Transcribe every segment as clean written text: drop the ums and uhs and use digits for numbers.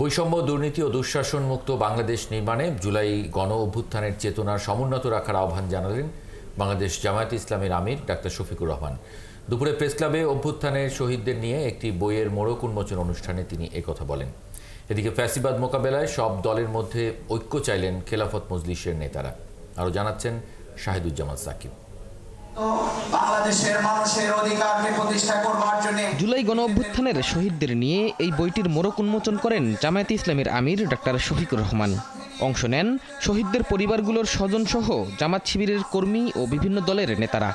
বৈষম্য, দুর্নীতি ও দুঃশাসন মুক্ত বাংলাদেশ নির্মাণে জুলাই গণ অভ্যুত্থানের চেতনার সমুন্নত রাখার আহ্বান জানালেন বাংলাদেশ জামায়াতে ইসলামীর আমির ডাক্তার শফিকুর রহমান। দুপুরে প্রেসক্লাবে অভ্যুত্থানের শহীদদের নিয়ে একটি বইয়ের মোড়ক উন্মোচন অনুষ্ঠানে তিনি একথা বলেন। এদিকে ফ্যাসিবাদ মোকাবেলায় সব দলের মধ্যে ঐক্য চাইলেন খেলাফত মজলিসের নেতারা। আরও জানাচ্ছেন শাহিদুজ্জামান সাকিব। জুলাই গণ অভ্যুত্থানের শহীদদের নিয়ে এই বইটির মোড়ক উন্মোচন করেন জামায়াতে ইসলামীর আমির ডাক্তার শফিকুর রহমান। অংশ নেন শহীদদের পরিবারগুলোর স্বজনসহ জামাত শিবিরের কর্মী ও বিভিন্ন দলের নেতারা।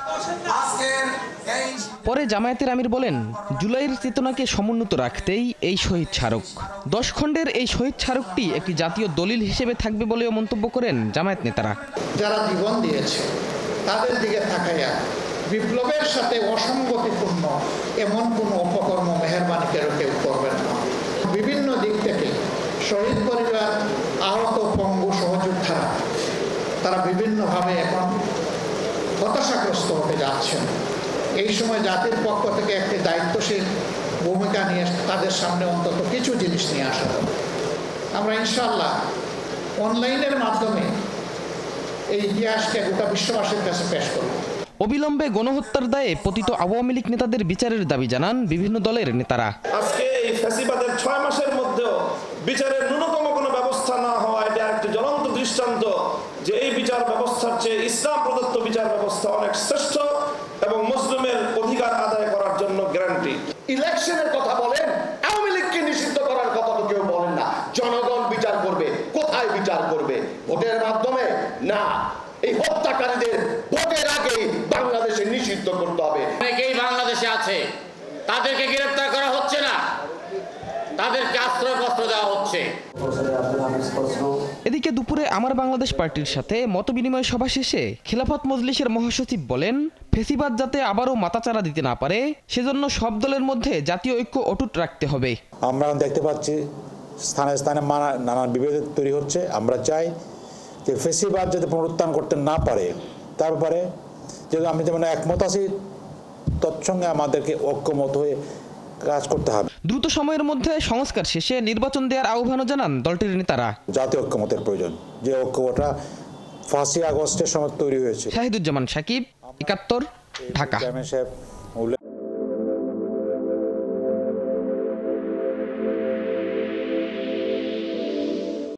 পরে জামায়াতের আমির বলেন, জুলাইয়ের চেতনাকে সমুন্নত রাখতেই এই শহীদ স্মারক। 10 খণ্ডের এই শহীদ স্মারকটি একটি জাতীয় দলিল হিসেবে থাকবে বলেও মন্তব্য করেন জামায়াত নেতারা। যারা জীবন দিয়েছে তাদের দিকে তাকাইয়া বিপ্লবের সাথে অসঙ্গতিপূর্ণ এমন কোনো অপকর্ম মেহেরবানি কেউ করবেন না। বিভিন্ন দিক থেকে শহীদ পরিবার, আহত পঙ্গু সহযোদ্ধারা তারা বিভিন্নভাবে এখন হতাশাগ্রস্ত হতে যাচ্ছেন। এই সময় জাতির পক্ষ থেকে একটি দায়িত্বশীল ভূমিকা নিয়ে তাদের সামনে অন্তত কিছু জিনিস নিয়ে আসা হবে। আমরা ইনশাআল্লাহ অনলাইনের মাধ্যমে এই ইতিহাসকে গোটা বিশ্ববাসীর কাছে পেশ করব। অবিলম্বে গণহত্যার দায়ে পতিত আওয়ামী লীগ নেতাদের বিচারের দাবি জানান বিভিন্ন দলের নেতারা। আজকে এই ফ্যাসিবাদের 6 মাসের মধ্যেও বিচারের ন্যূনতম কোনো ব্যবস্থা না হওয়া এটা একটি জ্বলন্ত দৃষ্টান্ত যে এই বিচার ব্যবস্থার চেয়ে ইসলাম প্রদত্ত বিচার ব্যবস্থা অনেক শ্রেষ্ঠ এবং মুসলিমের অধিকার আদায় করার জন্য গ্যারান্টি। ইলেকশনের কথা বলেন, আওয়ামী লীগকে নিষিদ্ধ করার কথা তো কেউ বলেন না। জনগণ বিচার করবে, কোথায় বিচার করবে? ভোটের মাধ্যমে না। এই হত্যাকারীদের ভোটের আগে বাংলাদেশে নিষিদ্ধ করতে হবে। অনেকেই বাংলাদেশে আছে, তাদেরকে গ্রেফতার করা হচ্ছে না, তাদেরকে আশ্রয়পত্র দেওয়া হচ্ছে। এদিকে দুপুরে আমার বাংলাদেশ পার্টির সাথে মতবিনিময় সভা শেষে খেলাফত মজলিসের মহাসচিব বলেন, ফেসিবাদ যাতে আবারও মাথাচাড়া দিতে না পারে সেজন্য সব দলের মধ্যে জাতীয় ঐক্য অটুট রাখতে হবে। আমরা দেখতে পাচ্ছি স্থানে স্থানে নানান বিভেদ তৈরি হচ্ছে। আমরা চাই যে ফেসিবাদ যাতে পুনরুত্থান করতে না পারে, তার ব্যাপারে যদি আমি যেমন একমত আছি তৎসঙ্গে আমাদেরকে ঐক্যমত হয়ে কাজ করতে হবে। দ্রুত সময়ের মধ্যে সংস্কার শেষে নির্বাচন দেওয়ার আহ্বানও জানান দলটির নেতারা। জাতীয় ঐক্যমতের প্রয়োজন, যে ঐক্যটা 5 আগস্টের সময় তৈরি হয়েছে। শাহিদুজ্জামান সাকিব, 71, ঢাকা।